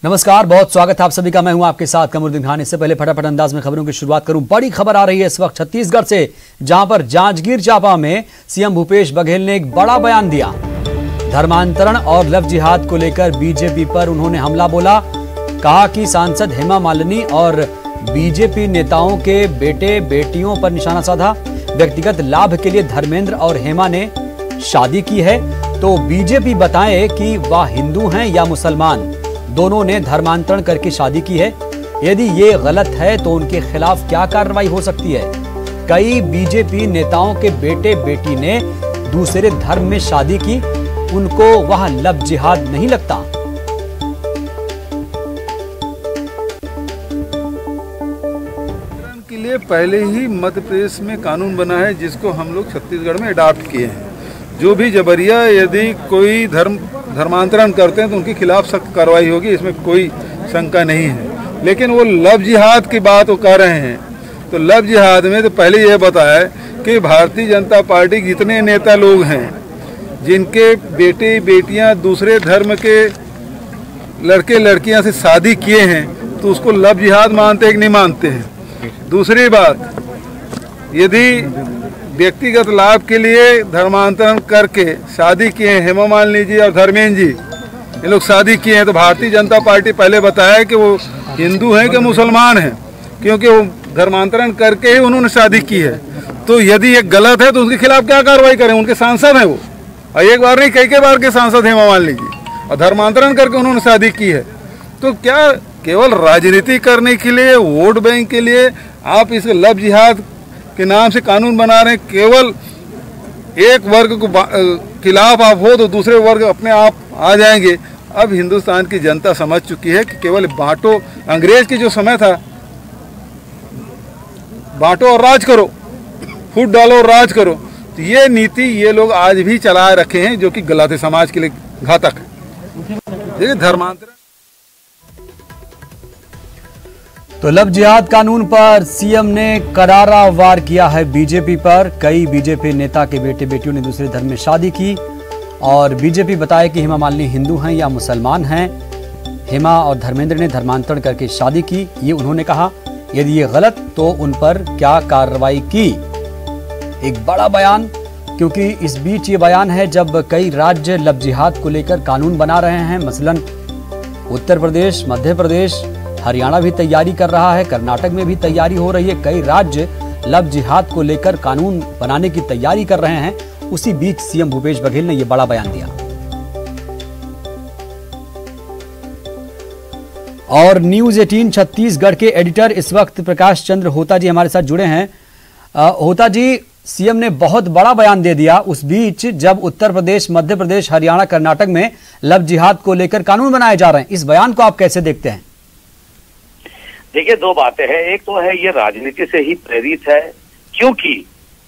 नमस्कार, बहुत स्वागत है आप सभी का। मैं हूं आपके साथ कमरुद्दीन खान। इससे पहले फटाफट अंदाज में खबरों की शुरुआत करूं। बड़ी खबर आ रही है इस वक्त छत्तीसगढ़ से, जहां पर जांजगीर चांपा में सीएम भूपेश बघेल ने एक बड़ा बयान दिया। धर्मांतरण और लव जिहाद को लेकर बीजेपी पर उन्होंने हमला बोला। कहा कि सांसद हेमा मालिनी और बीजेपी नेताओं के बेटे बेटियों पर निशाना साधा। व्यक्तिगत लाभ के लिए धर्मेंद्र और हेमा ने शादी की है, तो बीजेपी बताए कि वह हिंदू हैं या मुसलमान, दोनों ने धर्मांतरण करके शादी की है। यदि ये गलत है तो उनके खिलाफ क्या कार्रवाई हो सकती है। कई बीजेपी नेताओं के बेटे बेटी ने दूसरे धर्म में शादी की, उनको वह लव जिहाद नहीं लगता। के लिए पहले ही मध्य प्रदेश में कानून बना है, जिसको हम लोग छत्तीसगढ़ में अडॉप्ट किए हैं। जो भी जबरिया यदि कोई धर्मांतरण करते हैं तो उनके खिलाफ सख्त कार्रवाई होगी, इसमें कोई शंका नहीं है। लेकिन वो लव जिहाद की बात वो कर रहे हैं, तो लव जिहाद में तो पहले ये बताया कि भारतीय जनता पार्टी के जितने नेता लोग हैं जिनके बेटे बेटियां दूसरे धर्म के लड़के लड़कियां से शादी किए हैं, तो उसको लव जिहाद मानते हैं कि नहीं मानते हैं। दूसरी बात, यदि व्यक्तिगत लाभ के लिए धर्मांतरण करके शादी किए हैं, हेमा मालिनी जी और धर्मेंद्र जी ये लोग शादी किए हैं, तो भारतीय जनता पार्टी पहले बताया कि वो हिंदू हैं कि मुसलमान हैं, क्योंकि वो धर्मांतरण करके ही उन्होंने शादी की है। तो यदि ये गलत है तो उनके खिलाफ क्या कार्रवाई करें। उनके सांसद हैं वो, और एक बार नहीं कई बार के सांसद हेमा मालिनी जी, और धर्मांतरण करके उन्होंने शादी की है। तो क्या केवल राजनीति करने के लिए, वोट बैंक के लिए आप इस लव जिहाद के नाम से कानून बना रहे हैं? केवल एक वर्ग को खिलाफ आप हो तो दूसरे वर्ग अपने आप आ जाएंगे। अब हिंदुस्तान की जनता समझ चुकी है कि केवल बांटो, अंग्रेज के जो समय था, बांटो और राज करो, फूट डालो और राज करो, तो ये नीति ये लोग आज भी चलाए रखे हैं, जो कि गलत है, समाज के लिए घातक है। देखिए धर्मांतरण। तो लव जिहाद कानून पर सीएम ने करारा वार किया है बीजेपी पर। कई बीजेपी नेता के बेटे बेटियों ने दूसरे धर्म में शादी की, और बीजेपी बताया कि हेमा मालिनी हिंदू हैं या मुसलमान हैं। हेमा और धर्मेंद्र ने धर्मांतरण करके शादी की, ये उन्होंने कहा। यदि ये गलत तो उन पर क्या कार्रवाई की। एक बड़ा बयान, क्योंकि इस बीच ये बयान है जब कई राज्य लव जिहाद को लेकर कानून बना रहे हैं। मसलन उत्तर प्रदेश, मध्य प्रदेश, हरियाणा भी तैयारी कर रहा है, कर्नाटक में भी तैयारी हो रही है। कई राज्य लव जिहाद को लेकर कानून बनाने की तैयारी कर रहे हैं। उसी बीच सीएम भूपेश बघेल ने यह बड़ा बयान दिया। और न्यूज 18 छत्तीसगढ़ के एडिटर इस वक्त प्रकाश चंद्र होता जी हमारे साथ जुड़े हैं। होता जी, सीएम ने बहुत बड़ा बयान दे दिया उस बीच जब उत्तर प्रदेश, मध्य प्रदेश, हरियाणा, कर्नाटक में लव जिहाद को लेकर कानून बनाए जा रहे हैं। इस बयान को आप कैसे देखते हैं? देखिए, दो बातें हैं। एक तो है ये राजनीति से ही प्रेरित है, क्योंकि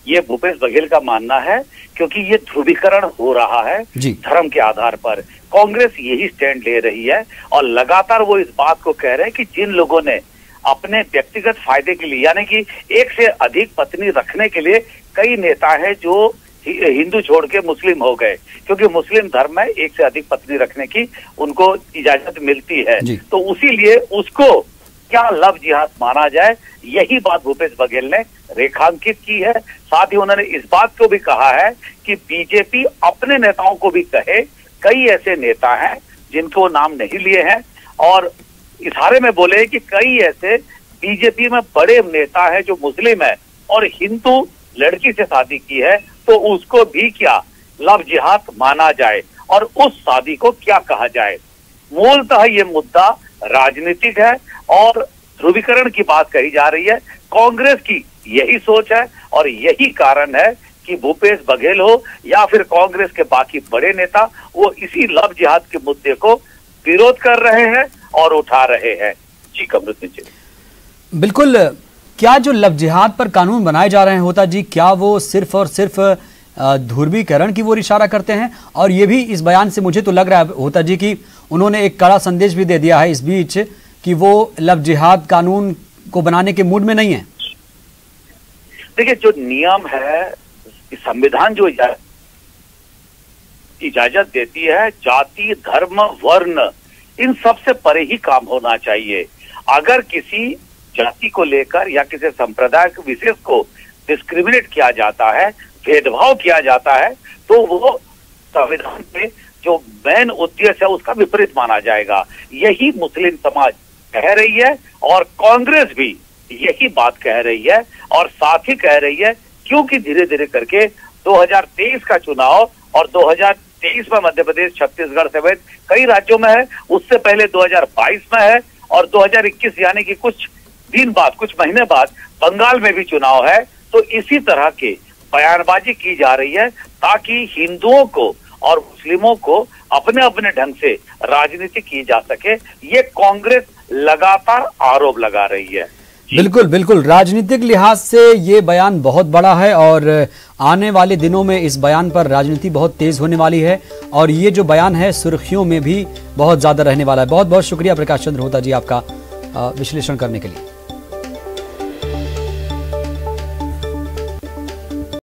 ये भूपेश बघेल का मानना है, क्योंकि ये ध्रुवीकरण हो रहा है धर्म के आधार पर। कांग्रेस यही स्टैंड ले रही है, और लगातार वो इस बात को कह रहे हैं कि जिन लोगों ने अपने व्यक्तिगत फायदे के लिए, यानी कि एक से अधिक पत्नी रखने के लिए, कई नेता हैं जो हिंदू छोड़ के मुस्लिम हो गए, क्योंकि मुस्लिम धर्म में एक से अधिक पत्नी रखने की उनको इजाजत मिलती है। तो उसी लिए उसको क्या लव जिहाद माना जाए, यही बात भूपेश बघेल ने रेखांकित की है। साथ ही उन्होंने इस बात को भी कहा है कि बीजेपी अपने नेताओं को भी कहे। कई ऐसे नेता हैं जिनको नाम नहीं लिए हैं, और इशारे में बोले कि कई ऐसे बीजेपी में बड़े नेता हैं जो मुस्लिम है और हिंदू लड़की से शादी की है, तो उसको भी क्या लव जिहाद माना जाए, और उस शादी को क्या कहा जाए। मूलतः ये मुद्दा राजनीतिक है और ध्रुवीकरण की बात कही जा रही है। कांग्रेस की यही सोच है, और यही कारण है कि भूपेश बघेल हो या फिर कांग्रेस के बाकी बड़े नेता, वो इसी लव जिहाद के मुद्दे को विरोध कर रहे हैं और उठा रहे हैं। जी कमरुद्दीन जी, बिल्कुल। क्या जो लव जिहाद पर कानून बनाए जा रहे हैं होता जी, क्या वो सिर्फ और सिर्फ ध्रुवीकरण की ओर इशारा करते हैं? और ये भी इस बयान से मुझे तो लग रहा है होता जी कि उन्होंने एक कड़ा संदेश भी दे दिया है इस बीच कि वो लव जिहाद कानून को बनाने के मूड में नहीं है। देखिए, जो नियम है, संविधान जो इजाजत देती है, जाति, धर्म, वर्ण इन सब से परे ही काम होना चाहिए। अगर किसी जाति को लेकर या किसी संप्रदाय विशेष को डिस्क्रिमिनेट किया जाता है, भेदभाव किया जाता है, तो वो संविधान पे जो मेन उद्देश्य है उसका विपरीत माना जाएगा। यही मुस्लिम समाज कह रही है और कांग्रेस भी यही बात कह रही है और साथ ही कह रही है, क्योंकि धीरे धीरे करके 2023 का चुनाव और 2023 में मध्य प्रदेश, छत्तीसगढ़ समेत कई राज्यों में है, उससे पहले 2022 में है और 2021 यानी कि कुछ दिन बाद, कुछ महीने बाद बंगाल में भी चुनाव है। तो इसी तरह के बयानबाजी की जा रही है ताकि हिंदुओं को और मुस्लिमों को अपने अपने ढंग से राजनीति की जा सके। ये कांग्रेस लगातार आरोप लगा रही है। बिल्कुल बिल्कुल, राजनीतिक लिहाज से ये बयान बहुत बड़ा है और आने वाले दिनों में इस बयान पर राजनीति बहुत तेज होने वाली है और ये जो बयान है सुर्खियों में भी बहुत ज्यादा रहने वाला है। बहुत बहुत शुक्रिया प्रकाश चंद्र होता जी आपका विश्लेषण करने के लिए।